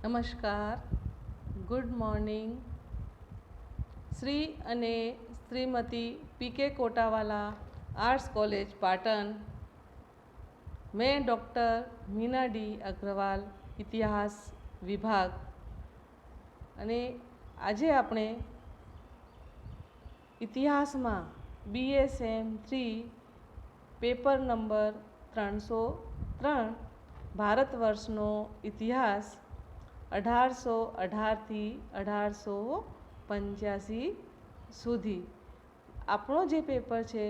નમસ્કાર, good morning. Shri અને Shrimati P K Kotawala arts college Patan. मैं डॉक्टर मीना डी अग्रवाल इतिहास विभाग અને આજે આપણે ઇતિહાસમાં BSM 3 પેપર નંબર 303 ભારત વર્ષનો ઇતિહાસ 1818 થી 1885 સુધી. આપણો જે પેપર છે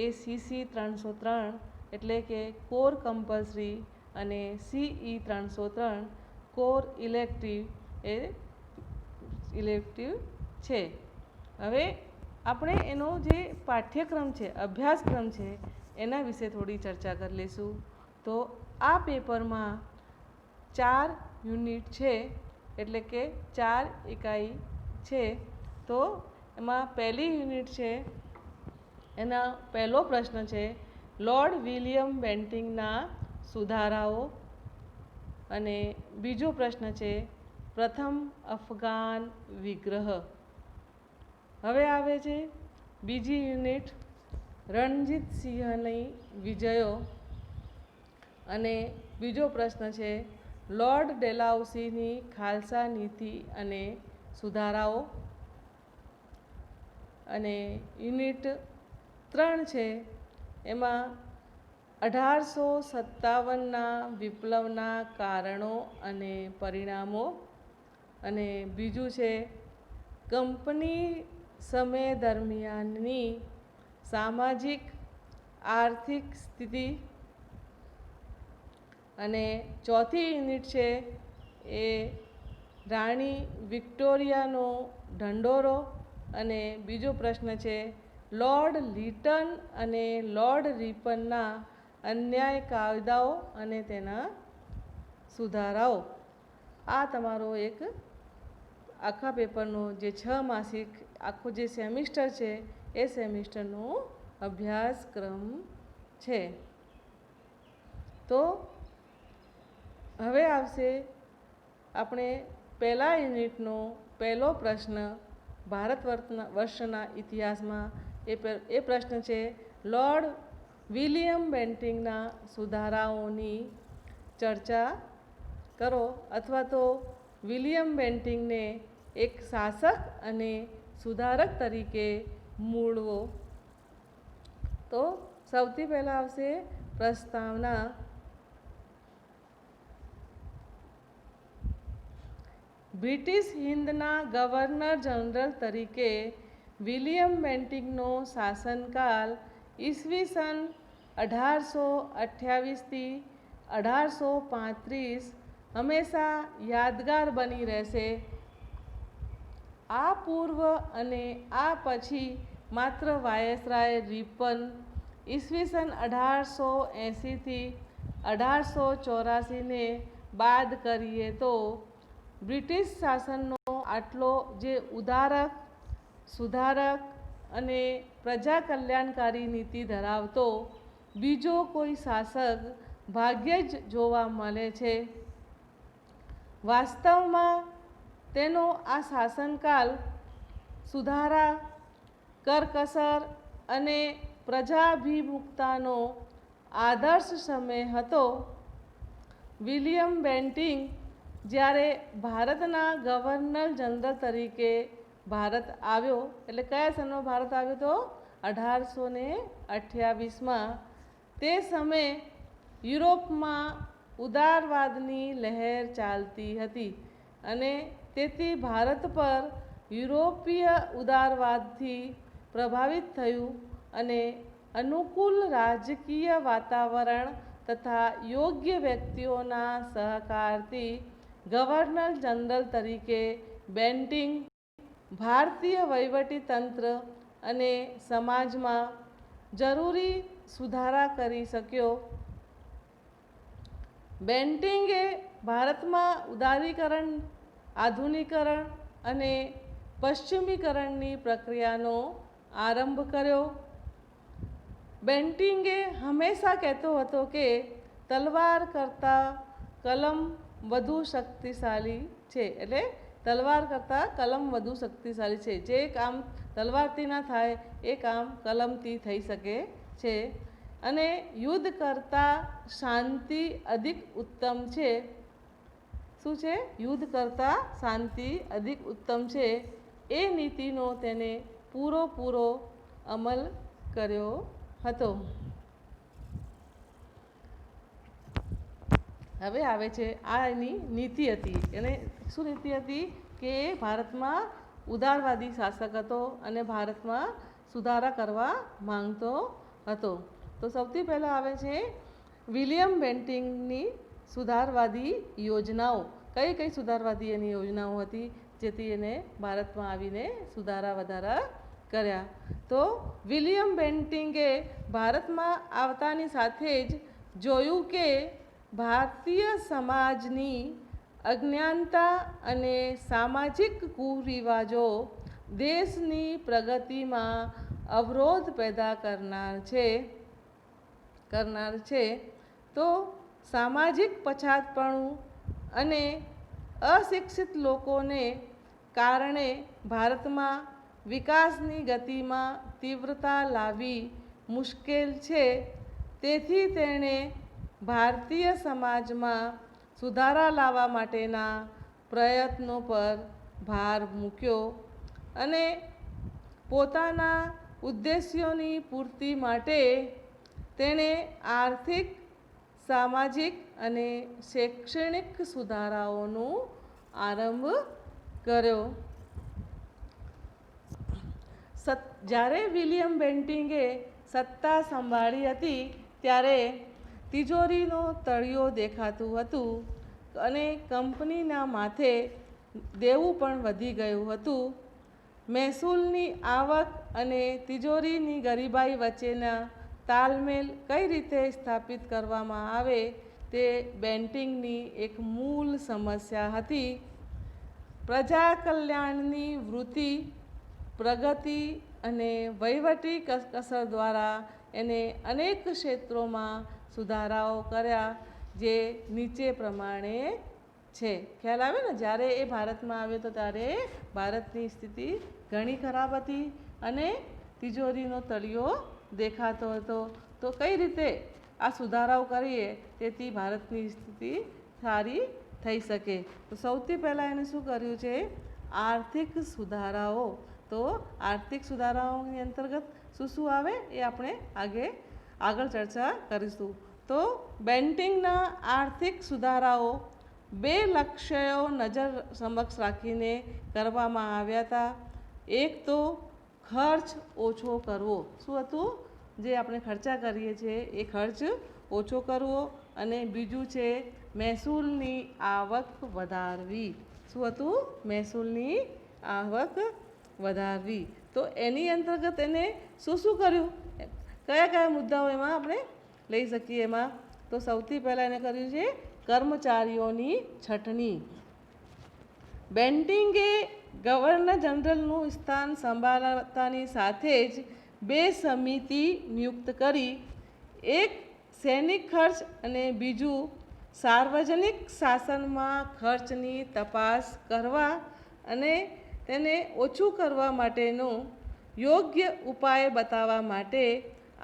એ CC 303 એટલે કે કોર કમ્પલસરી અને CE 303 કોર ઇલેક્ટિવ છે. હવે આપણે એનો જે પાઠ્યક્રમ છે, અભ્યાસક્રમ છે, એના વિશે થોડી ચર્ચા કરી લઈશું. તો આ પેપરમાં 4 યુનિટ છે, એટલે કે 4 ઇકાઈ છે. તો એમાં પહેલી યુનિટ છે, એના પહેલો પ્રશ્ન છે લોર્ડ વિલિયમ બેન્ટિંગના સુધારાઓ, અને બીજો પ્રશ્ન છે પ્રથમ અફઘાન વિગ્રહ. હવે આવે છે બીજી યુનિટ રણજીત સિંહની વિજયો, અને બીજો પ્રશ્ન છે લોર્ડ ડેલાઉસીની ખાલસા નીતિ અને સુધારાઓ, અને યુનિટ 3 છે એમાં 1857ના વિપ્લવના કારણો અને પરિણામો, અને બીજું છે કંપની સમય દરમિયાનની સામાજિક આર્થિક સ્થિતિ, અને ચોથી યુનિટ છે એ રાણી વિક્ટોરિયાનો ઢંઢોરો, અને બીજો પ્રશ્ન છે લોર્ડ લીટન અને લોર્ડ રિપનના અન્યાય કાયદાઓ અને તેના સુધારાઓ. આ તમારો એક આખા પેપરનો જે 6 માસિક આખો જે સેમિસ્ટર છે એ સેમિસ્ટરનો અભ્યાસક્રમ છે. તો હવે આવશે આપણે પહેલા યુનિટનો પહેલો પ્રશ્ન ભારત વર્ષના ઇતિહાસમાં. એ પ્રશ્ન છે લોર્ડ વિલિયમ બેન્ટિંગના સુધારાઓની ચર્ચા કરો, અથવા તો વિલિયમ બેન્ટિંગને એક શાસક અને સુધારક તરીકે મૂળવો. તો સૌથી પહેલાં આવશે પ્રસ્તાવના. બ્રિટિશ હિન્દના ગવર્નર જનરલ તરીકે વિલિયમ બેન્ટિંગનો શાસનકાળ ઈસવીસન 1828 થી 1835 હંમેશા યાદગાર બની રહેશે. આ પૂર્વ અને આ પછી માત્ર વાયસરાય રિપન ઈસવીસન 1880 થી 1884ને બાદ કરીએ તો બ્રિટિશ શાસનનો આટલો જે ઉદારક, સુધારક અને પ્રજા કલ્યાણકારી નીતિ ધરાવતો બીજો કોઈ શાસક ભાગ્યે જ જોવા મળે છે. વાસ્તવમાં તેનો આ શાસનકાળ સુધારા, કરકસર અને પ્રજાભિમુખતાનો આદર્શ સમય હતો. વિલિયમ બેન્ટિંગ જ્યારે ભારતના ગવર્નર જનરલ તરીકે ભારત આવ્યો, એટલે કયા સનમાં ભારત આવ્યો તો 1828માં. તે સમયે યુરોપમાં ઉદારવાદની લહેર ચાલતી હતી, અને તેથી ભારત પર યુરોપીય ઉદારવાદથી પ્રભાવિત થયું, અને અનુકૂળ રાજકીય વાતાવરણ તથા યોગ્ય વ્યક્તિઓના સહકારથી ગવર્નર જનરલ તરીકે બેન્ટિંગ ભારતીય વહીવટીતંત્ર અને સમાજમાં જરૂરી સુધારા કરી શક્યો. બેન્ટિંગે ભારતમાં ઉદારીકરણ, આધુનિકરણ અને પશ્ચિમીકરણની પ્રક્રિયાનો આરંભ કર્યો. બેન્ટિંગે હંમેશા કહેતો હતો કે તલવાર કરતાં કલમ વધુ શક્તિશાળી છે. એટલે તલવાર કરતાં કલમ વધુ શક્તિશાળી છે. જે કામ તલવારથી ના થાય એ કામ કલમથી થઈ શકે છે. અને યુદ્ધ કરતાં શાંતિ અધિક ઉત્તમ છે. શું છે? યુદ્ધ કરતાં શાંતિ અધિક ઉત્તમ છે. એ નીતિનો તેને પૂરો અમલ કર્યો હતો. હવે આવે છે આ એની નીતિ હતી. એને શું નીતિ હતી કે ભારતમાં ઉદારવાદી શાસક હતો અને ભારતમાં સુધારા કરવા માંગતો હતો. તો સૌથી પહેલાં આવે છે વિલિયમ બેન્ટિંગની સુધારવાદી યોજનાઓ. કઈ કઈ સુધારવાદી એની યોજનાઓ હતી જેથી એને ભારતમાં આવીને સુધારા વધારા કર્યા? તો વિલિયમ બેન્ટિંગે ભારતમાં આવતાની સાથે જ જોયું કે ભારતીય સમાજની અજ્ઞાનતા અને સામાજિક કુરિવાજો દેશની પ્રગતિમાં અવરોધ પેદા કરનાર છે. તો સામાજિક પછાતપણું અને અશિક્ષિત લોકોને કારણે ભારતમાં વિકાસની ગતિમાં તીવ્રતા લાવવી મુશ્કેલ છે. તેથી તેણે ભારતીય સમાજમાં સુધારા લાવવા માટેના પ્રયત્નો પર ભાર મૂક્યો અને પોતાના ઉદ્દેશ્યોની પૂર્તિ માટે તેણે આર્થિક, સામાજિક અને શૈક્ષણિક સુધારાઓનો આરંભ કર્યો. જ્યારે વિલિયમ બેન્ટિંગે સત્તા સંભાળી હતી ત્યારે તિજોરીનો તળિયો દેખાતું હતું અને કંપનીના માથે દેવું પણ વધી ગયું હતું. મહેસૂલની આવક અને તિજોરીની ગરીબાઈ વચ્ચેના તાલમેલ કઈ રીતે સ્થાપિત કરવામાં આવે તે બેન્ટિંગની એક મૂળ સમસ્યા હતી. પ્રજા કલ્યાણની વૃત્તિ, પ્રગતિ અને વહીવટી કસર દ્વારા એને અનેક ક્ષેત્રોમાં સુધારાઓ કર્યા જે નીચે પ્રમાણે છે. ખ્યાલ આવે ને? જ્યારે એ ભારતમાં આવ્યો તો ત્યારે ભારતની સ્થિતિ ઘણી ખરાબ હતી અને તિજોરીનો તળિયો દેખાતો હતો. તો કઈ રીતે આ સુધારાઓ કરીએ તેથી ભારતની સ્થિતિ સારી થઈ શકે? તો સૌથી પહેલાં એને શું કર્યું છે? આર્થિક સુધારાઓ. તો આર્થિક સુધારાઓની અંતર્ગત શું આવે એ આપણે આગળ ચર્ચા કરીશું. તો બેન્ટિંગના આર્થિક સુધારાઓ 2 લક્ષ્યો નજર સમક્ષ રાખીને કરવામાં આવ્યા હતા. એક તો ખર્ચ ઓછો કરવો. શું હતું? જે આપણે ખર્ચા કરીએ છીએ એ ખર્ચ ઓછો કરવો. અને બીજું છે મહેસૂલની આવક વધારવી. શું હતું? મહેસૂલની આવક વધારવી. તો એની અંતર્ગત એને શું કર્યું? કયા મુદ્દાઓ એમાં આપણે લઈ શકીએ? એમાં તો સૌથી પહેલાં એને કર્યું છે કર્મચારીઓની છટણી. બેન્ટિંગે ગવર્નર જનરલનું સ્થાન સંભાળતાની સાથે જ 2 સમિતિ નિયુક્ત કરી. એક સૈનિક ખર્ચ અને બીજું સાર્વજનિક શાસનમાં ખર્ચની તપાસ કરવા અને તેને ઓછું કરવા માટેનો યોગ્ય ઉપાય બતાવવા માટે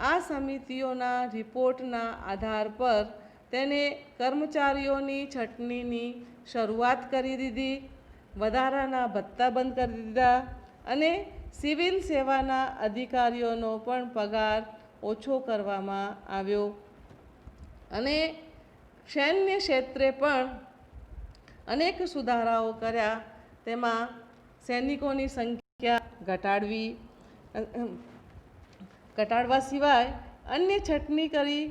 આ સમિતિઓના રિપોર્ટના આધાર પર તેને કર્મચારીઓની છટણીની શરૂઆત કરી દીધી. વધારાના ભથ્થા બંધ કરી દીધા અને સિવિલ સેવાના અધિકારીઓનો પણ પગાર ઓછો કરવામાં આવ્યો. અને સૈન્ય ક્ષેત્રે પણ અનેક સુધારાઓ કર્યા. તેમાં સૈનિકોની સંખ્યા ઘટાડવા સિવાય અન્ય છટણી કરી.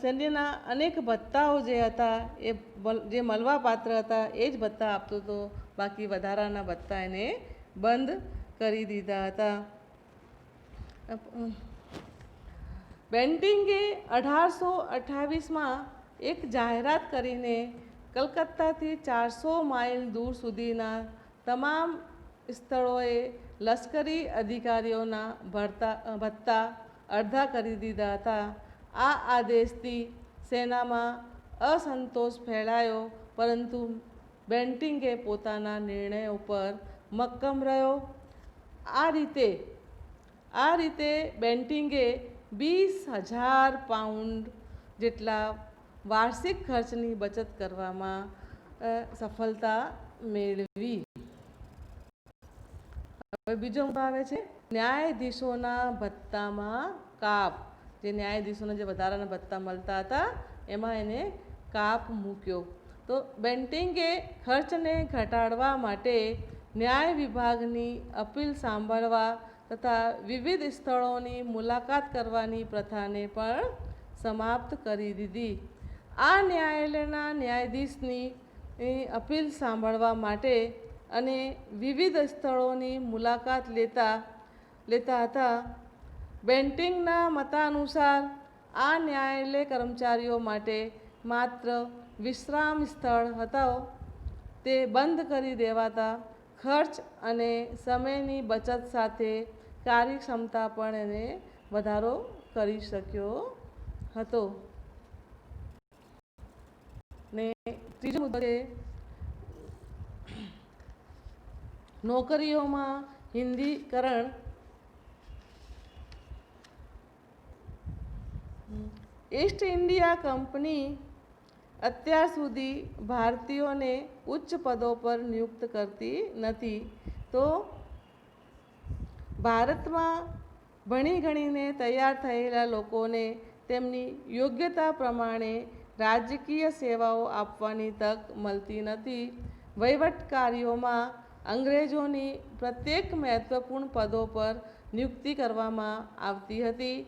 સૈન્યના અનેક ભથ્થાઓ જે હતા એ જે મળવાપાત્ર હતા એ જ ભથ્થા આપતો હતો. બાકી વધારાના ભથ્થા એને બંધ કરી દીધા હતા. બેન્ટિંગે 1828માં એક જાહેરાત કરીને કલકત્તાથી 400 માઇલ દૂર સુધીના તમામ સ્થળોએ લશ્કરી અધિકારીઓના ભથ્થા અડધા કરી દીધા હતા. આ આદેશથી સેનામાં અસંતોષ ફેલાયો, પરંતુ બેન્ટિંગે પોતાના નિર્ણય ઉપર મક્કમ રહ્યો. આ રીતે બેન્ટિંગે 20,000 પાઉન્ડ જેટલા વાર્ષિક ખર્ચની બચત કરવામાં સફળતા મેળવી. હવે બીજો મુદ્દો આવે છે ન્યાયાધીશોના ભત્તામાં કાપ. જે ન્યાયાધીશોને જે વધારાના ભત્તા મળતા હતા એમાં એને કાપ મૂક્યો. તો બેન્ટિંગે ખર્ચને ઘટાડવા માટે ન્યાય વિભાગની અપીલ સાંભળવા તથા વિવિધ સ્થળોની મુલાકાત કરવાની પ્રથાને પણ સમાપ્ત કરી દીધી. આ ન્યાયાલયના ન્યાયાધીશની અપીલ સાંભળવા માટે અને વિવિધ સ્થળોની મુલાકાત લેતા હતા. બેન્ટિંગના મતાનુસાર આ ન્યાયાલય કર્મચારીઓ માટે માત્ર વિશ્રામ સ્થળ હતા. તે બંધ કરી દેવાતા ખર્ચ અને સમયની બચત સાથે કાર્યક્ષમતા પણ એને વધારો કરી શક્યો હતો. ને ત્રીજો મુદ્દો છે નોકરીઓમાં હિન્દીકરણ. ઈસ્ટ ઇન્ડિયા કંપની અત્યાર સુધી ભારતીયોને ઉચ્ચ પદો પર નિયુક્ત કરતી નથી. તો ભારતમાં ભણી ગણીને તૈયાર થયેલા લોકોને તેમની યોગ્યતા પ્રમાણે રાજકીય સેવાઓ આપવાની તક મળતી નથી. વહીવટ કાર્યોમાં અંગ્રેજોની પ્રત્યેક મહત્વપૂર્ણ પદો પર નિયુક્તિ કરવામાં આવતી હતી.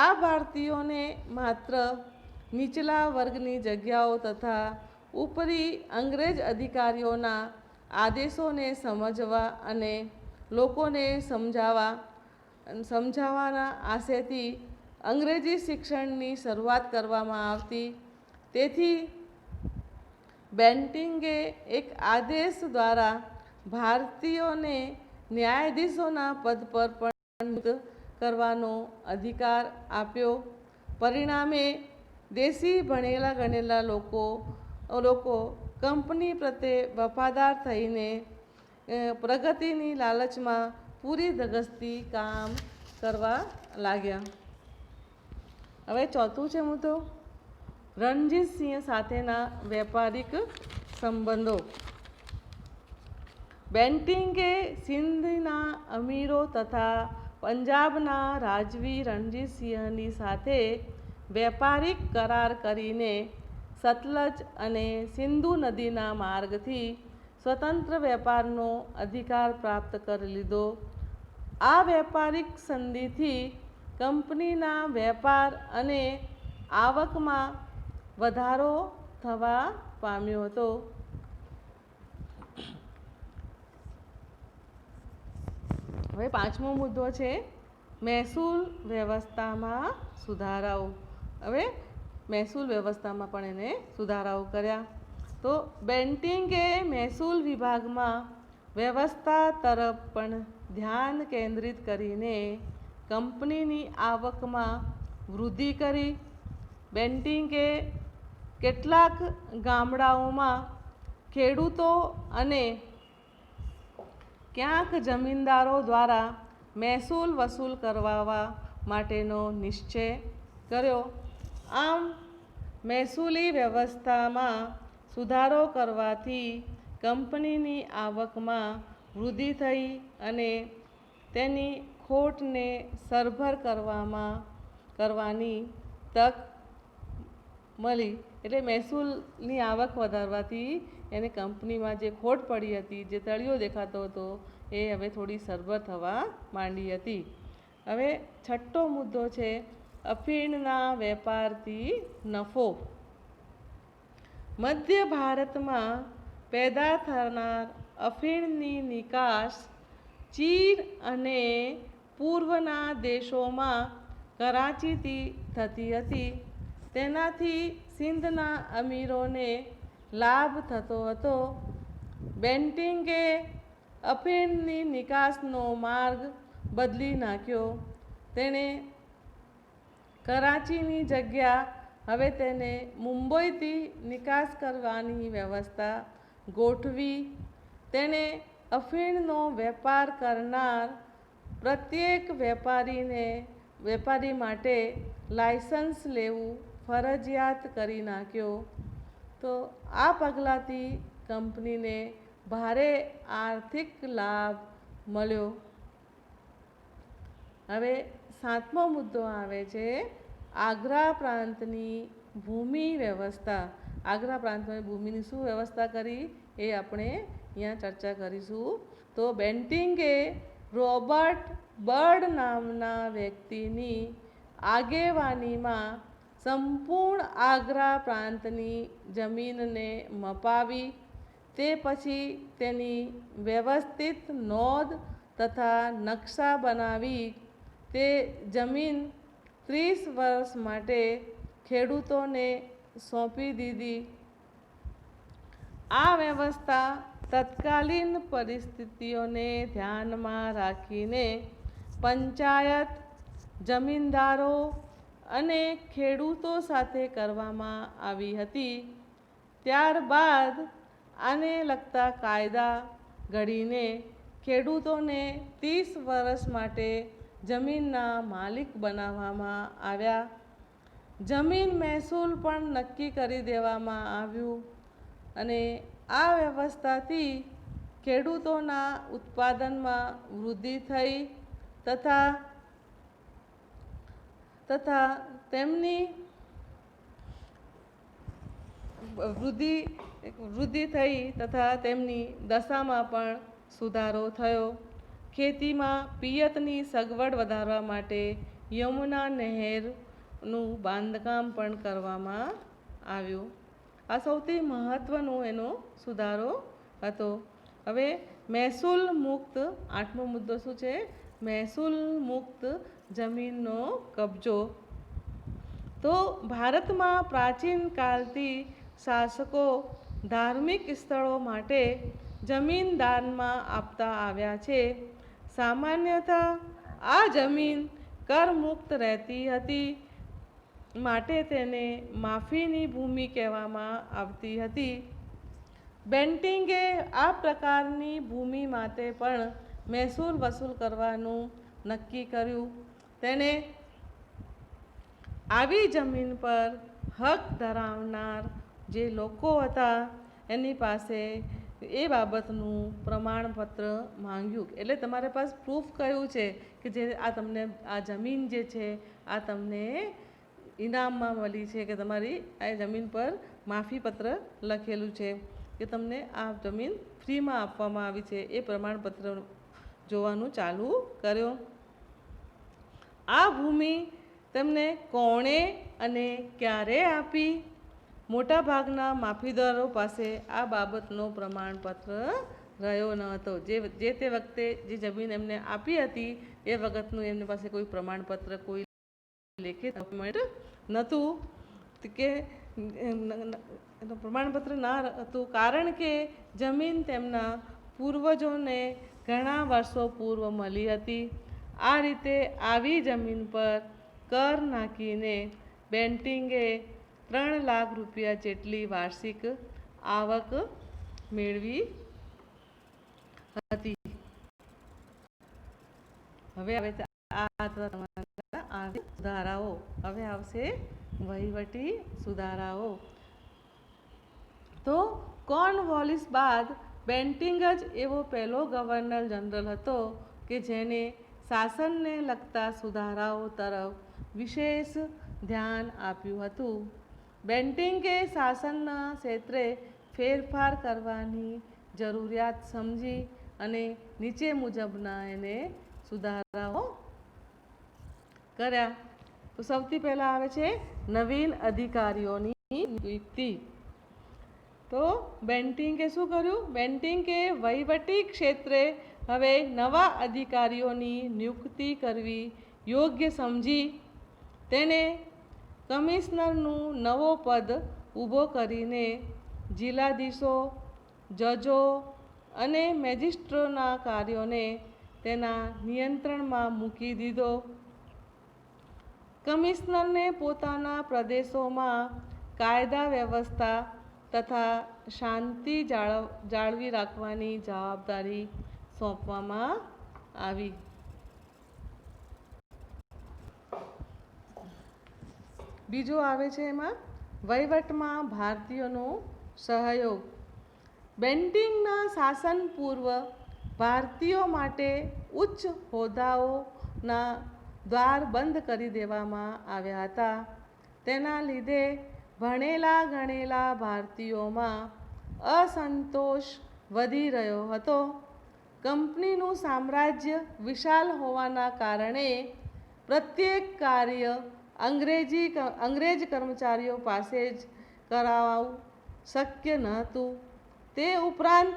આ ભારતીયોને માત્ર નીચલા વર્ગની જગ્યાઓ તથા ઉપરી અંગ્રેજ અધિકારીઓના આદેશોને સમજવા અને લોકોને સમજાવવાના આશયથી અંગ્રેજી શિક્ષણની શરૂઆત કરવામાં આવતી. તેથી બેન્ટિંગે એક આદેશ દ્વારા ભારતીયોને ન્યાયાધીશોના પદ પર પણ નિયુક્ત કરવાનો અધિકાર આપ્યો. પરિણામે દેશી ભણેલા ગણેલા લોકો કંપની પ્રત્યે વફાદાર થઈને પ્રગતિની લાલચમાં પૂરી ધગશથી કામ કરવા લાગ્યા. હવે ચોથું છે મુદ્દો રણજીતસિંહ સાથેના વેપારિક સંબંધો. બેન્ટિંગે સિંધના અમીરો તથા પંજાબના રાજવી રણજીતસિંહની સાથે વેપારિક કરાર કરીને સતલજ અને સિંધુ નદીના માર્ગથી સ્વતંત્ર વેપારનો અધિકાર પ્રાપ્ત કરી લીધો. આ વેપારિક સંધિથી કંપનીના વેપાર અને આવકમાં વધારો થવા પામ્યો હતો. હવે પાંચમો મુદ્દો છે મહેસૂલ વ્યવસ્થામાં સુધારાઓ. હવે મહેસૂલ વ્યવસ્થામાં પણ એને સુધારાઓ કર્યા. તો બેન્ટિંગે મહેસૂલ વિભાગમાં વ્યવસ્થા તરફ પણ ધ્યાન કેન્દ્રિત કરીને કંપનીની આવકમાં વૃદ્ધિ કરી. બેન્ટિંગે કેટલાક ગામડાઓમાં ખેડૂતો અને ક્યાંક જમીનદારો દ્વારા મહેસૂલ વસૂલ કરવા માટેનો નિશ્ચય કર્યો. આમ મહેસૂલી વ્યવસ્થામાં સુધારો કરવાથી કંપનીની આવકમાં વૃદ્ધિ થઈ અને તેની ખોટને સરભર કરવાની તક મળી. એટલે મહેસૂલની આવક વધારવાથી એને કંપનીમાં જે ખોટ પડી હતી, જે તળિયો દેખાતો હતો, એ હવે થોડી સરભર થવા માંડી હતી. હવે છઠ્ઠો મુદ્દો છે અફીણના વેપારથી નફો. મધ્ય ભારતમાં પેદા થનાર અફીણની નિકાસ ચીન અને પૂર્વના દેશોમાં કરાચીથી થતી હતી. તેનાથી સિંધના અમીરોને લાભ થતો હતો. બેન્ટિંગે અફીણની નિકાસનો માર્ગ બદલી નાખ્યો. તેણે કરાચીની જગ્યા હવે તેને મુંબઈથી નિકાસ કરવાની વ્યવસ્થા ગોઠવી. તેણે અફીણનો વેપાર કરનાર પ્રત્યેક વેપારી માટે લાયસન્સ લેવું ફરજિયાત કરી નાખ્યો. તો આ પગલાંથી કંપનીને ભારે આર્થિક લાભ મળ્યો. હવે 7મો મુદ્દો આવે છે આગ્રા પ્રાંતની ભૂમિ વ્યવસ્થા. આગ્રા પ્રાંતમાં ભૂમિની શું વ્યવસ્થા કરી એ આપણે અહીંયા ચર્ચા કરીશું. તો બેન્ટિંગે રોબર્ટ બર્ડ નામના વ્યક્તિની આગેવાનીમાં સંપૂર્ણ આગ્રા પ્રાંતની જમીનને મપાવી. તે પછી તેની વ્યવસ્થિત નોંધ તથા નકશા બનાવી તે જમીન 30 વર્ષ માટે ખેડૂતોને સોંપી દીધી. આ વ્યવસ્થા તત્કાલીન પરિસ્થિતિઓને ધ્યાનમાં રાખીને પંચાયત, જમીનદારો અને ખેડૂતો સાથે કરવામાં આવી હતી. ત્યારબાદ આને લગતા કાયદા ઘડીને ખેડૂતોને 30 વર્ષ માટે જમીનના માલિક બનાવવામાં આવ્યા. જમીન મહેસૂલ પણ નક્કી કરી દેવામાં આવ્યું અને આ વ્યવસ્થાથી ખેડૂતોના ઉત્પાદનમાં વૃદ્ધિ થઈ તથા તેમની દશામાં પણ સુધારો થયો. ખેતીમાં પિયતની સગવડ વધારવા માટે યમુના નહેરનું બાંધકામ પણ કરવામાં આવ્યું. આ સૌથી મહત્ત્વનો એનો સુધારો હતો. હવે મહેસૂલ મુક્ત 8મો મુદ્દો શું છે? મહેસૂલ મુક્ત જમીનનો કબજો. તો ભારતમાં પ્રાચીન કાળથી શાસકો ધાર્મિક સ્થળો માટે જમીન દાનમાં આપતા આવ્યા છે. સામાન્યતઃ આ જમીન કરમુક્ત રહેતી હતી, માટે તેને માફીની ભૂમિ કહેવામાં આવતી હતી. બેન્ટિંગે આ પ્રકારની ભૂમિ માટે પણ મહેસૂલ વસૂલ કરવાનું નક્કી કર્યું. તેણે આવી જમીન પર હક ધરાવનાર જે લોકો હતા એની પાસે એ બાબતનું પ્રમાણપત્ર માંગ્યું. એટલે તમારી પાસે પ્રૂફ કયું છે કે જે તમને આ જમીન જે છે આ તમને ઇનામમાં મળી છે, કે તમારી આ જમીન પર માફીપત્ર લખેલું છે કે તમને આ જમીન ફ્રીમાં આપવામાં આવી છે. એ પ્રમાણપત્ર જોવાનું ચાલુ કર્યો. આ ભૂમિ તેમને કોણે અને ક્યારે આપી? મોટાભાગના માફીદારો પાસે આ બાબતનો પ્રમાણપત્ર રહ્યો ન હતો. જે તે વખતે જે જમીન એમને આપી હતી એ વખતનું એમની પાસે કોઈ પ્રમાણપત્ર, કોઈ લેખિત ડોક્યુમેન્ટ નહોતું કે પ્રમાણપત્ર ના હતું, કારણ કે જમીન તેમના પૂર્વજોને ઘણા વર્ષો પૂર્વ મળી હતી. આ રીતે આવી જમીન પર કર નાખીને બેન્ટિંગે 3 લાખ રૂપિયા જેટલી વાર્ષિક આવક મેળવી હતી. હવે આવે સુધારાઓ. હવે આવશે વહીવટી સુધારાઓ. તો કોર્નવોલિસ બાદ બેન્ટિંગ જ એવો પહેલો ગવર્નર જનરલ હતો કે જેને શાસનને લગતા સુધારાઓ તરફ વિશેષ ધ્યાન આપ્યું હતું. બેન્ટિંગે શાસનના ક્ષેત્રે ફેરફાર કરવાની જરૂરિયાત સમજી અને નીચે મુજબના એને સુધારાઓ કર્યા. તો સૌથી પહેલાં આવે છે નવીન અધિકારીઓની નિયુક્તિ. તો બેન્ટિંગે શું કર્યું? બેન્ટિંગે વહીવટી ક્ષેત્રે હવે નવા અધિકારીઓની નિયુક્તિ કરવી યોગ્ય સમજી તેણે કમિશનરનું નવો પદ ઊભો કરીને જિલ્લાધીશો, જજો અને મેજિસ્ટ્રેટોના કાર્યોને તેના નિયંત્રણમાં મૂકી દીધો. કમિશનરને પોતાના પ્રદેશોમાં કાયદા વ્યવસ્થા તથા શાંતિ જાળવી રાખવાની જવાબદારી સોંપવામાં આવી. બીજો આવે છે એમાં વહીવટમાં ભારતીયોનો સહયોગ. બેન્ટિંગના શાસન પૂર્વ ભારતીયો માટે ઉચ્ચ હોદ્દાઓના દ્વાર બંધ કરી દેવામાં આવ્યા હતા. તેના લીધે ભણેલા ગણેલા ભારતીયોમાં અસંતોષ વધી રહ્યો હતો. કંપનીનું સામ્રાજ્ય વિશાળ હોવાના કારણે પ્રત્યેક કાર્ય અંગ્રેજ કર્મચારીઓ પાસે જ કરાવવું શક્ય ન હતું. તે ઉપરાંત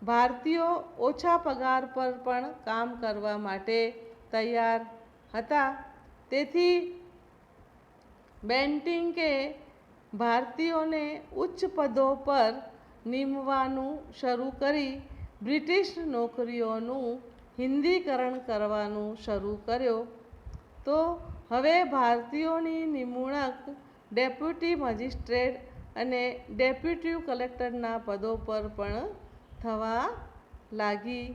ભારતીયો ઓછા પગાર પર પણ કામ કરવા માટે તૈયાર હતા. તેથી બેન્ટિંગે ભારતીયોને ઉચ્ચ પદો પર નીમવાનું શરૂ કરી બ્રિટિશ નોકરીઓનું હિન્દીકરણ કરવાનું શરૂ કર્યો. તો હવે ભારતીયોની નિમણૂક ડેપ્યુટી મેજિસ્ટ્રેટ અને ડેપ્યુટી કલેક્ટરના પદો પર પણ થવા લાગી.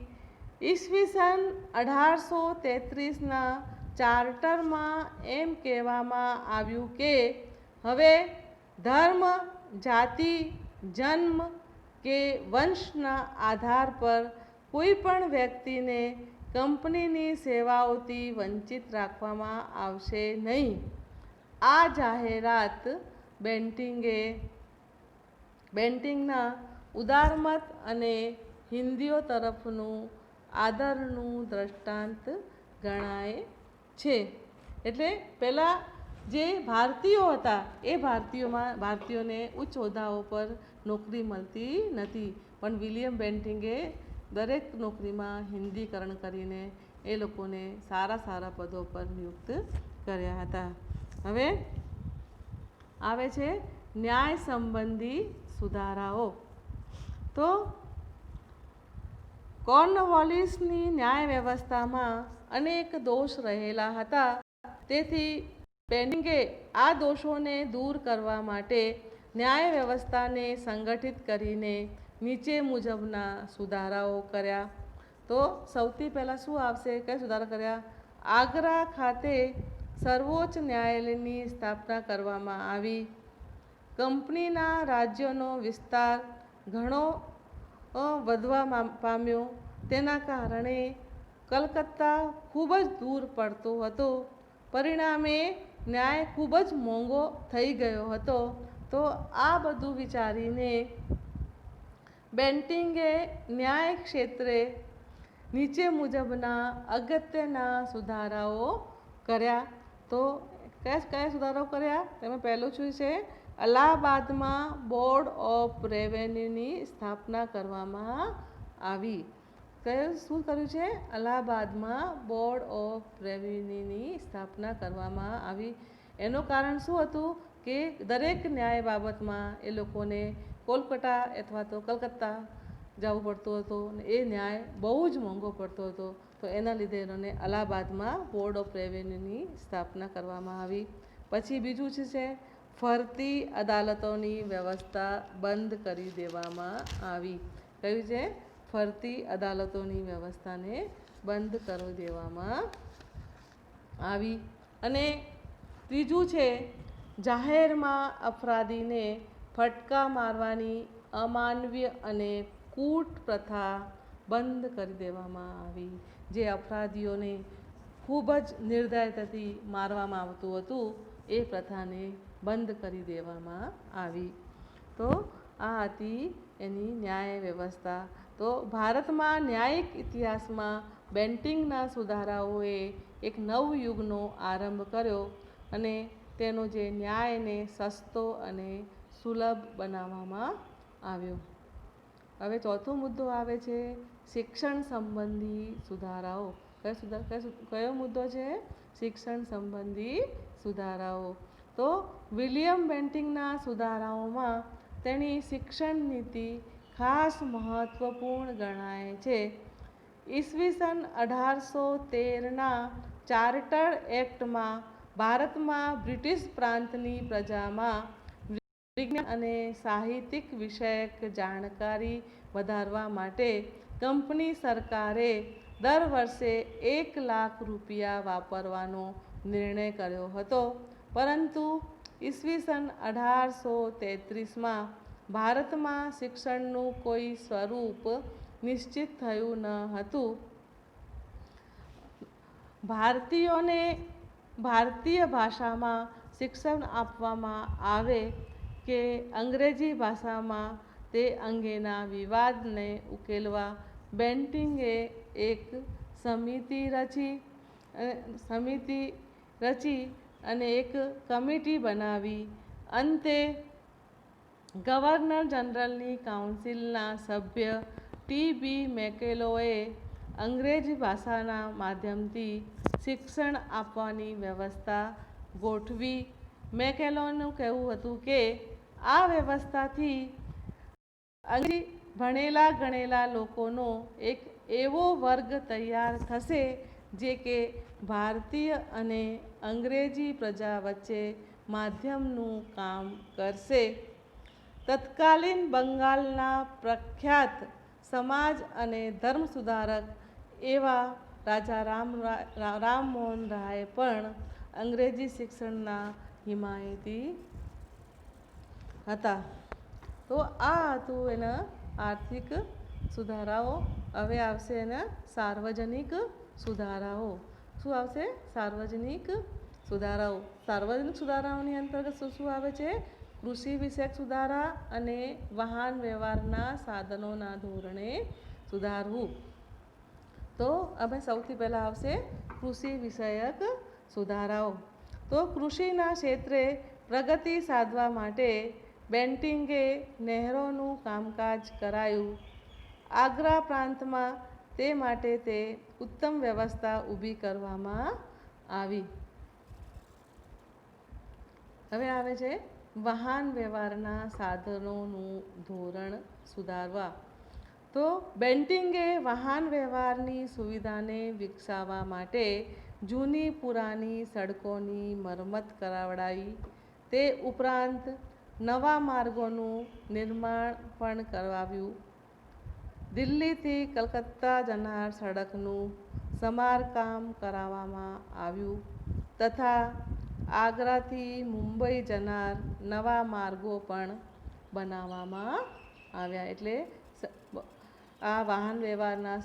ઈસવીસન 1833ના ચાર્ટરમાં એમ કહેવામાં આવ્યું કે હવે ધર્મ, જાતિ, જન્મ કે વંશના આધાર પર કોઈ પણ વ્યક્તિને કંપનીની સેવાઓથી વંચિત રાખવામાં આવશે નહીં. આ જાહેરાત બેન્ટિંગના ઉદારમત અને હિન્દીઓ તરફનું આદરનું દ્રષ્ટાંત ગણાય છે. એટલે પહેલાં જે ભારતીયો હતા એ ભારતીયોને ઉચ્ચ હોદ્દાઓ પર નોકરી મળતી નથી, પણ વિલિયમ બેન્ટિંગે દરેક નોકરીમાં હિન્દીકરણ કરીને એ લોકોને સારા સારા પદો પર નિયુક્ત કર્યા હતા. હવે આવે છે ન્યાય સંબંધી સુધારાઓ. તો કોર્નવોલિસની ન્યાય વ્યવસ્થામાં અનેક દોષ રહેલા હતા. તેથી બેન્ટિંગે આ દોષોને દૂર કરવા માટે ન્યાય વ્યવસ્થાને સંગઠિત કરીને નીચે મુજબના સુધારાઓ કર્યા. તો સૌથી પહેલાં શું આવશે, કયા સુધારા કર્યા? આગ્રા ખાતે સર્વોચ્ચ ન્યાયાલયની સ્થાપના કરવામાં આવી. કંપનીના રાજ્યનો વિસ્તાર ઘણો વધવા પામ્યો. તેના કારણે કલકત્તા ખૂબ જ દૂર પડતો હતો. પરિણામે ન્યાય ખૂબ જ મોંઘો થઈ ગયો હતો. તો આ બધું વિચારીને બેન્ટિંગે ન્યાય ક્ષેત્રે નીચે મુજબના અગત્યના સુધારાઓ કર્યા. તો કયા સુધારાઓ કર્યા? તેમાં પહેલું શું છે? અલ્હાબાદમાં બોર્ડ ઓફ રેવન્યુની સ્થાપના કરવામાં આવી. શું કર્યું છે? અલ્હાબાદમાં બોર્ડ ઓફ રેવન્યુની સ્થાપના કરવામાં આવી. એનું કારણ શું હતું કે દરેક ન્યાય બાબતમાં એ લોકોને કોલકાતા અથવા તો કલકત્તા જવું પડતું હતું અને એ ન્યાય બહુ જ મોંઘો પડતો હતો. તો એના લીધે એનો અલ્હાબાદમાં બોર્ડ ઓફ રેવન્યુની સ્થાપના કરવામાં આવી. પછી બીજું છે ફરતી અદાલતોની વ્યવસ્થા બંધ કરી દેવામાં આવી. કયું છે? ફરતી અદાલતોની વ્યવસ્થાને બંધ કરી દેવામાં આવી. અને ત્રીજું છે જાહેરમાં અપરાધીને ફટકા મારવાની અમાનવીય અને કૂટ પ્રથા બંધ કરી દેવામાં આવી. જે અપરાધીઓને ખૂબ જ નિર્દયતાથી મારવામાં આવતું હતું એ પ્રથાને બંધ કરી દેવામાં આવી. તો આ હતી એની ન્યાય વ્યવસ્થા. તો ભારતમાં ન્યાયિક ઇતિહાસમાં બેન્ટિંગના સુધારાઓએ એક નવયુગનો આરંભ કર્યો અને તેનો જે ન્યાયને સસ્તો અને સુલભ બનાવવામાં આવ્યો. હવે ચોથો મુદ્દો આવે છે શિક્ષણ સંબંધી સુધારાઓ. કયો મુદ્દો છે? શિક્ષણ સંબંધી સુધારાઓ. તો વિલિયમ બેન્ટિંગના સુધારાઓમાં તેની શિક્ષણ નીતિ ખાસ મહત્વપૂર્ણ ગણાય છે. ઈસવીસન 1813ના ચાર્ટર એક્ટમાં ભારતમાં બ્રિટિશ પ્રાંતની પ્રજામાં વિજ્ઞાન અને સાહિત્યિક વિષયક જાણકારી વધારવા માટે કંપની સરકારે દર વર્ષે 1,00,000 રૂપિયા વાપરવાનો નિર્ણય કર્યો હતો. પરંતુ ઈસવીસન 1833માં ભારતમાં શિક્ષણનું કોઈ સ્વરૂપ નિશ્ચિત થયું ન હતું. ભારતીયોને ભારતીય ભાષામાં શિક્ષણ આપવામાં આવે કે અંગ્રેજી ભાષામાં તે અંગેના વિવાદને ઉકેલવા બેન્ટિંગે એક સમિતિ રચી અને એક કમિટી બનાવી. અંતે ગવર્નર જનરલની કાઉન્સિલના સભ્ય ટી.બી. મેકેલોએ અંગ્રેજી ભાષાના માધ્યમથી શિક્ષણ આપવાની વ્યવસ્થા ગોઠવી. મેકેલોનું કહેવું હતું કે આ વ્યવસ્થાથી અંગ્રેજી ભણેલા ગણેલા લોકોનો એક એવો વર્ગ તૈયાર થશે જે કે ભારતીય અને અંગ્રેજી પ્રજા વચ્ચે માધ્યમનું કામ કરશે. તત્કાલીન બંગાળના પ્રખ્યાત સમાજ અને ધર્મ સુધારક એવા રાજા રામમોહન રાય પણ અંગ્રેજી શિક્ષણના હિમાયતી હતા. તો આ હતું એના આર્થિક સુધારાઓ. હવે આવશે એના સાર્વજનિક સુધારાઓ. શું આવશે? સાર્વજનિક સુધારાઓ. સાર્વજનિક સુધારાઓની અંતર્ગત શું શું આવે છે? કૃષિ વિષયક સુધારા અને વાહન વ્યવહારના સાધનોના ધોરણે સુધારવું. તો હવે સૌથી પહેલાં આવશે કૃષિ વિષયક સુધારાઓ. તો કૃષિના ક્ષેત્રે પ્રગતિ સાધવા માટે બેન્ટિંગે નહેરોનું કામકાજ કરાયું. આગ્રા પ્રાંતમાં તે માટે તે ઉત્તમ વ્યવસ્થા ઊભી કરવામાં આવી. હવે આવે છે વાહન વ્યવહારના સાધનોનું ધોરણ સુધારવા. તો બેન્ટિંગે વાહન વ્યવહારની સુવિધાને વિકસાવવા માટે જૂની પુરાની સડકોની મરમ્મત કરાવડાવી. તે ઉપરાંત નવા માર્ગોનું નિર્માણ પણ કરાવ્યું. દિલ્હીથી કલકત્તા જનાર સડકનું સમારકામ કરાવવામાં આવ્યું તથા આગ્રાથી મુંબઈ જનાર નવા માર્ગો પણ બનાવવામાં આવ્યા. એટલે આ વાહન વ્યવહારના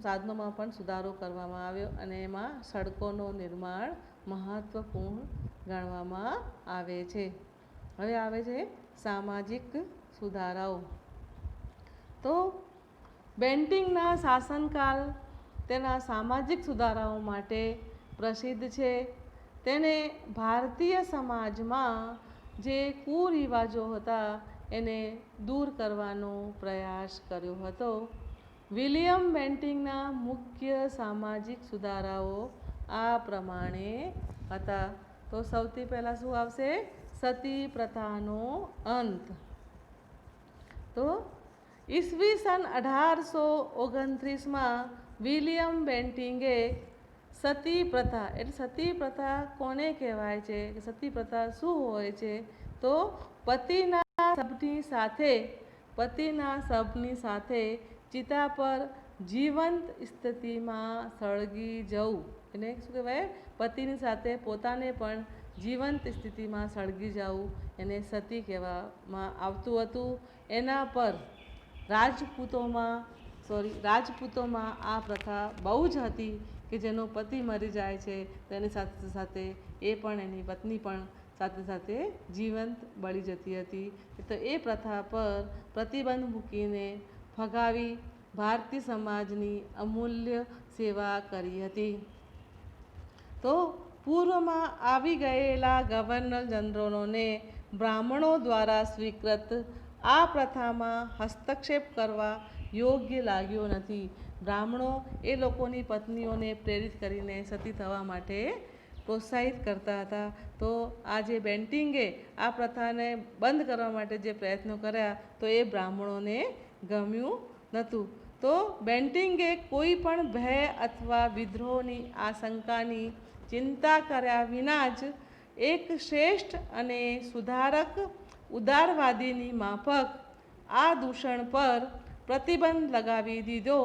સાધનોમાં પણ સુધારો કરવામાં આવ્યો અને એમાં સડકોનું નિર્માણ મહત્વપૂર્ણ ગણવામાં આવે છે. હવે આવે છે સામાજિક સુધારાઓ. તો બેન્ટિંગના શાસનકાળ તેના સામાજિક સુધારાઓ માટે પ્રસિદ્ધ છે. તેણે ભારતીય સમાજમાં જે કુરિવાજો હતા એને દૂર કરવાનો પ્રયાસ કર્યો હતો. વિલિયમ બેન્ટિંગના મુખ્ય સામાજિક સુધારાઓ આ પ્રમાણે હતા. તો સૌથી પહેલાં શું આવશે? સતી પ્રથાનો અંત. તો ઈસવીસન 1829માં વિલિયમ બેન્ટિંગે સતી પ્રથા, એટલે સતી પ્રથા કોને કહેવાય છે, સતી પ્રથા શું હોય છે? તો પતિના શબની સાથે ચિતા પર જીવંત સ્થિતિમાં સળગી જવું. એને શું કહેવાય? પતિની સાથે પોતાને પણ જીવંત સ્થિતિમાં સળગી જવું એને સતી કહેવામાં આવતું હતું. એના પર રાજપૂતોમાં આ પ્રથા બહુ જ હતી કે જેનો પતિ મરી જાય છે તેની સાથે સાથે એ પણ એની પત્ની પણ સાથે સાથે જીવંત બળી જતી હતી. તો એ પ્રથા પર પ્રતિબંધ મૂકીને ફગાવી ભારતીય સમાજની અમૂલ્ય સેવા કરી હતી. તો પૂર્વમાં આવી ગયેલા ગવર્નર જનરલોને બ્રાહ્મણો દ્વારા સ્વીકૃત આ પ્રથામાં હસ્તક્ષેપ કરવા યોગ્ય લાગ્યો નથી. બ્રાહ્મણો એ લોકોની પત્નીઓને પ્રેરિત કરીને સતી થવા માટે પ્રોત્સાહિત કરતા હતા. તો આ જે બેન્ટિંગે આ પ્રથાને બંધ કરવા માટે જે પ્રયત્નો કર્યા તો એ બ્રાહ્મણોને ગમ્યું નહોતું. તો બેન્ટિંગે કોઈ પણ ભય અથવા વિદ્રોહની આશંકાની ચિંતા કર્યા વિના જ એક શ્રેષ્ઠ અને સુધારક ઉદારવાદીની માફક આ દૂષણ પર પ્રતિબંધ લગાવી દીધો.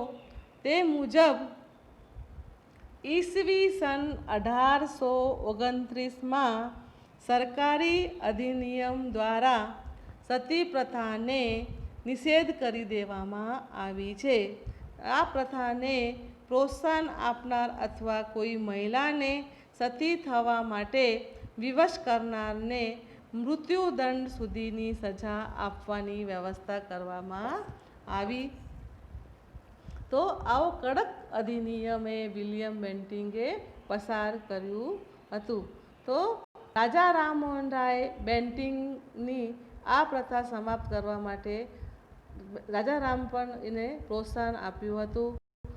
તે મુજબ ઈસવી સન 1829માં સરકારી અધિનિયમ દ્વારા સતી પ્રથાને નિષેધ કરી દેવામાં આવી છે. આ પ્રથાને પ્રોત્સાહન આપનાર અથવા કોઈ મહિલાને સતી થવા માટે વિવશ કરનારને મૃત્યુદંડ સુધીની સજા આપવાની વ્યવસ્થા કરવામાં આવી. તો આવો કડક અધિનિયમ એ વિલિયમ બેન્ટિંગે પસાર કર્યું હતું. તો રાજા રામમોહન રાય બેન્ટિંગની આ પ્રથા સમાપ્ત કરવા માટે રાજા રામ પણ એને પ્રોત્સાહન આપ્યું હતું.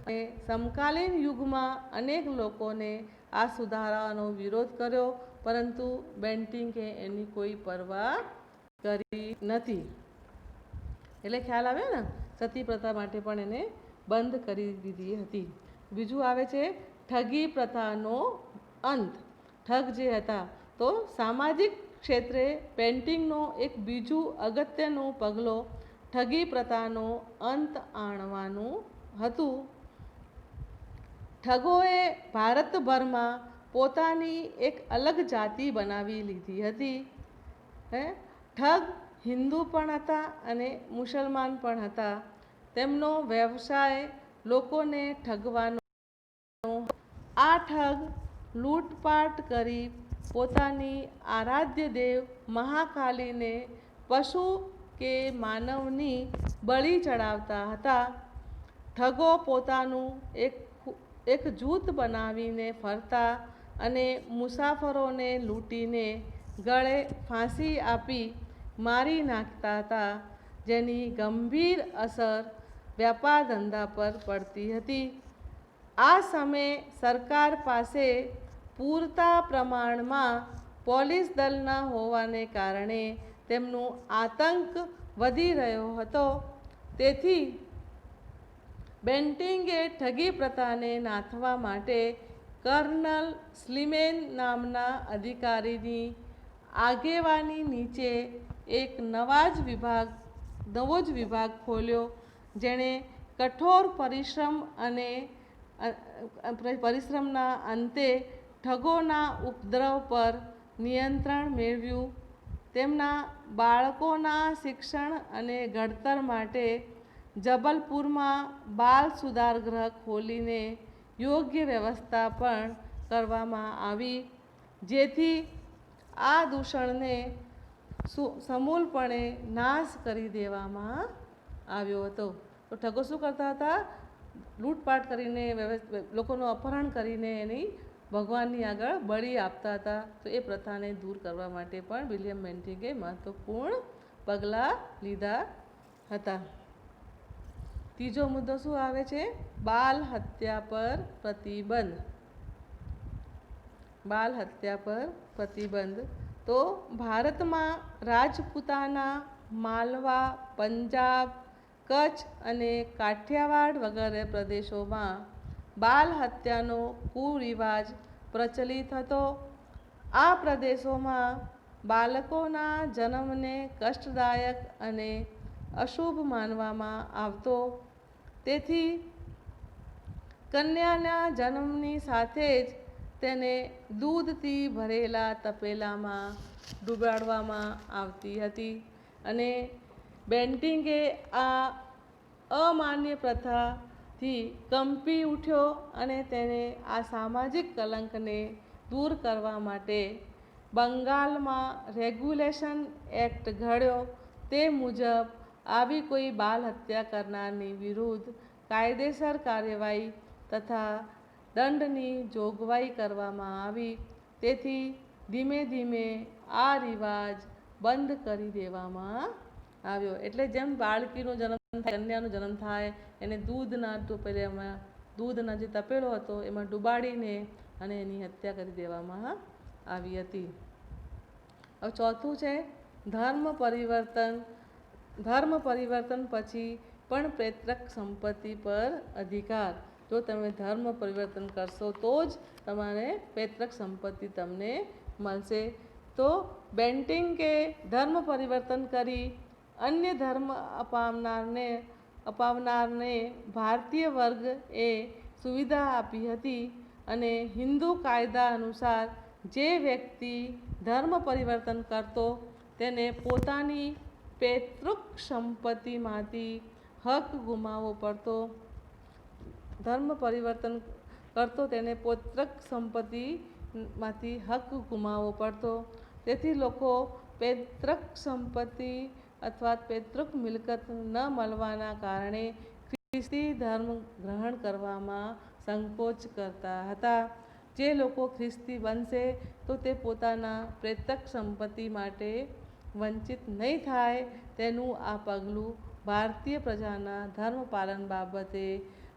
અને સમકાલીન યુગમાં અનેક લોકોને આ સુધારાનો વિરોધ કર્યો, પરંતુ બેન્ટિંગે એની કોઈ પરવા કરી નથી. એટલે ખ્યાલ આવે ને, સતી પ્રથા માટે પણ એને બંધ કરી દીધી હતી. બીજું આવે છે ઠગી પ્રથાનો અંત. ઠગ જે હતા, તો સામાજિક ક્ષેત્રે પેન્ટિંગનો એક બીજું અગત્યનું પગલું ઠગી પ્રથાનો અંત આણવાનું હતું. ઠગોએ ભારતભરમાં પોતાની એક અલગ જાતિ બનાવી લીધી હતી. ઠગ હિન્દુ પણ હતા અને મુસલમાન પણ હતા. તેમનો વ્યવસાય લોકોને ઠગવાનો. આ ઠગ લૂંટપાટ કરી પોતાની આરાધ્ય દેવ મહાકાલીને પશુ કે માનવની બળી ચડાવતા હતા. ઠગો પોતાનું એક જૂથ બનાવીને ફરતા અને મુસાફરોને લૂંટીને ગળે ફાંસી આપી મારી નાખતા હતા, જેની ગંભીર અસર વ્યાપાર ધંધા પર પડતી હતી. આ સમયે સરકાર પાસે પૂરતા પ્રમાણમાં પોલીસ દળ ન હોવાને કારણે તેમનો આતંક વધી રહ્યો હતો. તેથી બેન્ટિંગે ઠગી પ્રથાને નાથવા માટે કર્નલ સ્લીમેન નામના અધિકારીની આગેવાની નીચે એક નવો જ વિભાગ ખોલ્યો, જેણે કઠોર પરિશ્રમના અંતે ઠગોના ઉપદ્રવ પર નિયંત્રણ મેળવ્યું. તેમના બાળકોના શિક્ષણ અને ઘડતર માટે જબલપુરમાં બાલ સુધારગૃહ ખોલીને યોગ્ય વ્યવસ્થા પણ કરવામાં આવી, જેથી આ દૂષણને સમૂળપણે નાશ કરી દેવામાં આવ્યો હતો. તો ઠગો શું કરતા હતા? લૂંટપાટ કરીને લોકોનું અપહરણ કરીને એની ભગવાનની આગળ બળી આપતા હતા. તો એ પ્રથાને દૂર કરવા માટે પણ વિલિયમ બેન્ટિંગે મહત્વપૂર્ણ પગલાં લીધા હતા. ત્રીજો મુદ્દો શું આવે છે? બાલ હત્યા પર પ્રતિબંધ. બાલ હત્યા પર પ્રતિબંધ. તો ભારતમાં રાજપૂતાના, માલવા, પંજાબ, કચ્છ અને કાઠિયાવાડ વગેરે પ્રદેશોમાં બાલ હત્યાનો કુરિવાજ પ્રચલિત હતો. આ પ્રદેશોમાં બાળકોના જન્મને કષ્ટદાયક અને અશુભ માનવામાં આવતો. તેથી કન્યાના જન્મની સાથે જ તેને દૂધથી ભરેલા તપેલામાં ડુબાડવામાં આવતી હતી. અને બેન્ટિંગે આ અમાન્ય પ્રથાથી કંપી ઉઠ્યો અને તેને આ સામાજિક કલંકને દૂર કરવા માટે બંગાળમાં રેગ્યુલેશન એક્ટ ઘડ્યો. તે મુજબ આવી કોઈ બાલ હત્યા કરનારની વિરુદ્ધ કાયદેસર કાર્યવાહી તથા દંડની જોગવાઈ કરવામાં આવી. તેથી ધીમે ધીમે આ રિવાજ બંધ કરી દેવામાં આવ્યો. એટલે જેમ બાળકીનો જન્મ થાય, કન્યાનો જન્મ થાય, એને દૂધના જે તપેલો હતો એમાં ડુબાડીને અને એની હત્યા કરી દેવામાં આવી હતી. હવે ચોથું છે ધર્મ પરિવર્તન. ધર્મ પરિવર્તન પછી પણ પૈતૃક સંપત્તિ પર અધિકાર. જો તમે ધર્મ પરિવર્તન કરશો તો જ તમારે પૈતૃક સંપત્તિ તમને મળશે. તો બેન્ટિંકે ધર્મ પરિવર્તન કરી અન્ય ધર્મ અપાવનારને ભારતીય વર્ગ એ સુવિધા આપી હતી અને હિન્દુ કાયદા અનુસાર જે વ્યક્તિ ધર્મ પરિવર્તન કરતો તેને પોતાની પૈતૃક સંપત્તિમાંથી હક ગુમાવવો પડતો. ધર્મ પરિવર્તન કરતો તેને પૈતૃક સંપત્તિમાંથી હક ગુમાવવો પડતો. તેથી લોકો પૈતૃક સંપત્તિ અથવા પૈતૃક મિલકત ન મળવાના કારણે ખ્રિસ્તી ધર્મ ગ્રહણ કરવામાં સંકોચ કરતા હતા. જે લોકો ખ્રિસ્તી બનશે તો તે પોતાના પૈતૃક સંપત્તિ માટે વંચિત નહીં થાય તેનું આ પગલું ભારતીય પ્રજાના ધર્મ પાલન બાબતે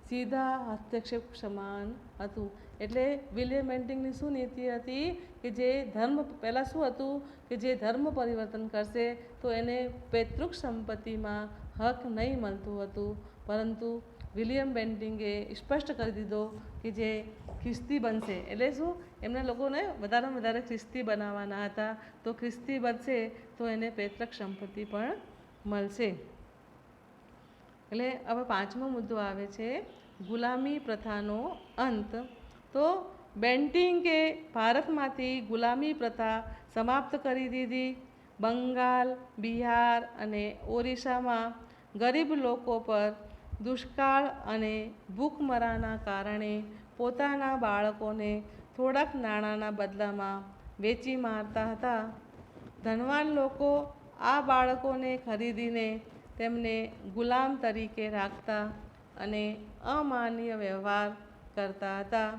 સીધા હસ્તક્ષેપ સમાન હતું. એટલે વિલિયમ બેન્ટિંકની શું નીતિ હતી કે જે ધર્મ પહેલાં શું હતું કે જે ધર્મ પરિવર્તન કરશે તો એને પૈતૃક સંપત્તિમાં હક નહીં મળતું હતું, પરંતુ વિલિયમ બેન્ટિંકે સ્પષ્ટ કરી દીધો કે જે ખ્રિસ્તી બનશે એટલે શું એમના લોકોને વધારેમાં વધારે ખ્રિસ્તી બનાવવાના હતા, તો ખ્રિસ્તી બનશે તો એને પૈતૃક સંપત્તિ પણ મળશે. એટલે હવે પાંચમો મુદ્દો આવે છે ગુલામી પ્રથાનો અંત. તો બેન્ટિંકે ભારતમાંથી ગુલામી પ્રથા સમાપ્ત કરી દીધી. બંગાળ, બિહાર અને ઓરિસ્સામાં ગરીબ લોકો પર દુષ્કાળ અને ભૂખમરાના કારણે પોતાના બાળકોને થોડાક નાણાંના બદલામાં વેચી મારતા હતા. ધનવાન લોકો આ બાળકોને ખરીદીને તેમને ગુલામ તરીકે રાખતા અને અમાનવીય વ્યવહાર કરતા હતા.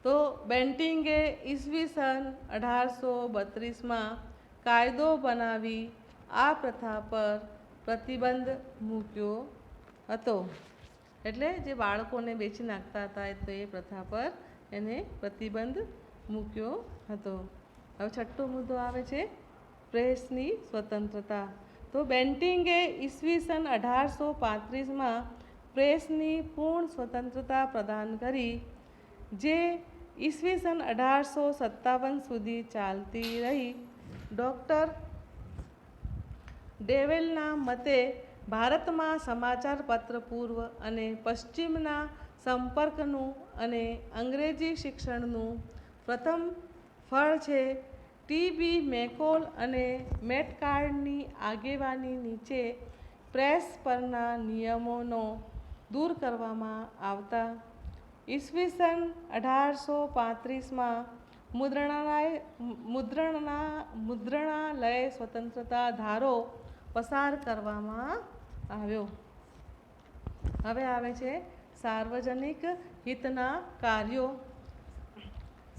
તો બેન્ટિંકે ઈસવીસન 1832માં કાયદો બનાવી આ પ્રથા પર પ્રતિબંધ મૂક્યો હતો. એટલે જે બાળકોને વેચી નાખતા હતા તો એ પ્રથા પર એને પ્રતિબંધ મૂક્યો હતો. હવે છઠ્ઠો મુદ્દો આવે છે પ્રેસની સ્વતંત્રતા. તો બેન્ટિંકે ઈસવીસન 1835માં પ્રેસની પૂર્ણ સ્વતંત્રતા પ્રદાન કરી, જે ઈસવીસન 1857 સુધી ચાલતી રહી. ડૉક્ટર ડેવેલના મતે ભારતમાં સમાચાર પત્ર પૂર્વ અને પશ્ચિમના સંપર્કનું અને અંગ્રેજી શિક્ષણનું પ્રથમ ફળ છે. ટી.બી. મેકોલ અને મેટકાર્ડની આગેવાની નીચે પ્રેસ પરના નિયમોનો દૂર કરવામાં આવતા. ઈસવીસન 1835માં મુદ્રણાલય સ્વતંત્રતા ધારો પસાર કરવામાં આવ્યો. હવે આવે છે સાર્વજનિક હિતના કાર્યો.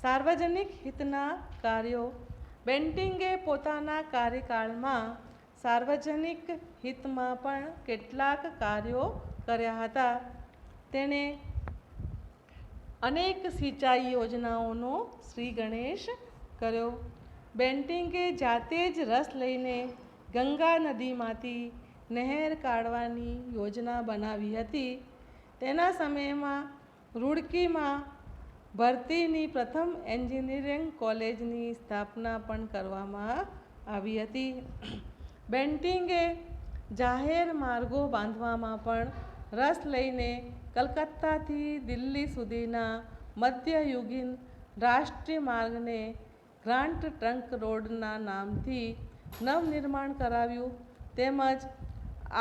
સાર્વજનિક હિતના કાર્યો. બેન્ટિંકે પોતાના કાર્યકાળમાં સાર્વજનિક હિતમાં પણ કેટલાક કાર્યો કર્યા હતા. તેણે અનેક સિંચાઈ યોજનાઓનો શ્રી ગણેશ કર્યો. બેન્ટિંકે જાતે જ રસ લઈને ગંગા નદીમાંથી નહેર કાઢવાની યોજના બનાવી હતી. તેના સમયમાં રૂડકીમાં ભરતીની પ્રથમ એન્જિનિયરિંગ કોલેજની સ્થાપના પણ કરવામાં આવી હતી. બેન્ટિંકે જાહેર માર્ગો બાંધવામાં પણ રસ લઈને કલકત્તાથી દિલ્હી સુધીના મધ્યયુગીન રાષ્ટ્રીય માર્ગને ગ્રાન્ડ ટ્રંક રોડના નામથી નવનિર્માણ કરાવ્યું, તેમજ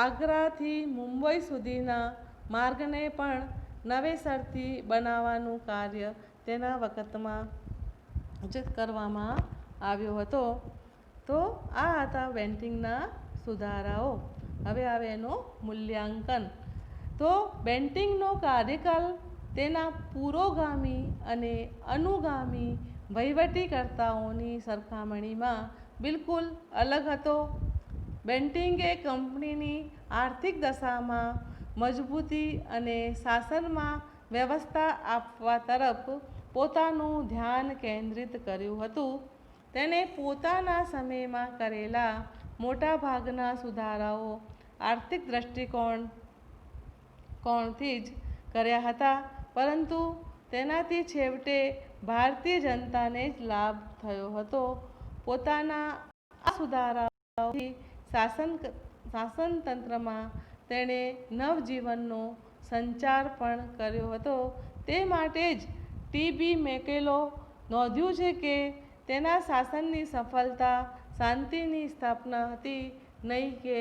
આગ્રાથી મુંબઈ સુધીના માર્ગને પણ નવેસરથી બનાવવાનું કાર્ય તેના વખતમાં જ કરવામાં આવ્યો હતો. તો આ હતા બેન્ટિંકના સુધારાઓ. હવે આવે એનું મૂલ્યાંકન. તો બેન્ટિંકનો કાર્યકાળ તેના પુરોગામી અને અનુગામી વહીવટીકર્તાઓની સરખામણીમાં બિલકુલ અલગ હતો. બેન્ટિંકે કંપનીની આર્થિક દશામાં મજબૂતી અને શાસનમાં વ્યવસ્થા આપવા તરફ પોતાનું ધ્યાન કેન્દ્રિત કર્યું હતું. તેણે પોતાના સમયમાં કરેલા મોટાભાગના સુધારાઓ આર્થિક દૃષ્ટિકોણથી જ કર્યા હતા, પરંતુ તેનાથી છેવટે ભારતીય જનતાને જ લાભ થયો હતો. પોતાના આ સુધારાઓથી શાસનતંત્રમાં તેણે નવજીવનનો સંચાર પણ કર્યો હતો. તે માટે જ ટી.બી. મેકેલો નોંધ્યું છે કે તેના શાસનની સફળતા શાંતિની સ્થાપના હતી, નહીં કે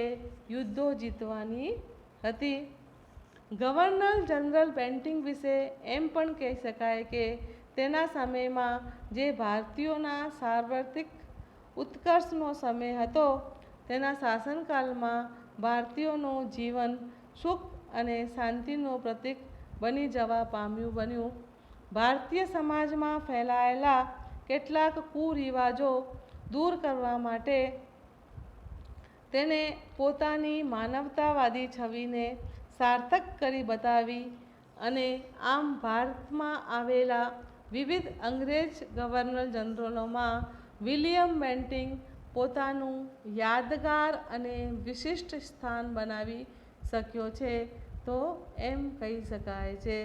યુદ્ધો જીતવાની હતી. ગવર્નર જનરલ બેન્ટિંક વિશે એમ પણ કહી શકાય કે તેના સમયમાં જે ભારતીયોના સાર્વત્રિક ઉત્કર્ષનો સમય હતો, તેના શાસનકાળમાં ભારતીયોનું જીવન સુખ અને શાંતિનું પ્રતીક બની જવા બન્યું. ભારતીય સમાજમાં ફેલાયેલા કેટલાક કુરિવાજો દૂર કરવા માટે તેણે પોતાની માનવતાવાદી છબીને સાર્થક કરી બતાવી અને આમ ભારતમાં આવેલા વિવિધ અંગ્રેજ ગવર્નર જનરલોમાં વિલિયમ બેન્ટિંક પોતાનું યાદગાર અને વિશિષ્ટ સ્થાન બનાવી શક્યો છે. તો એમ કહી શકાય છે.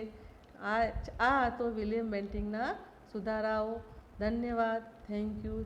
આ હતો વિલિયમ બેન્ટિંકના સુધારાઓ. ધન્યવાદ. Thank you.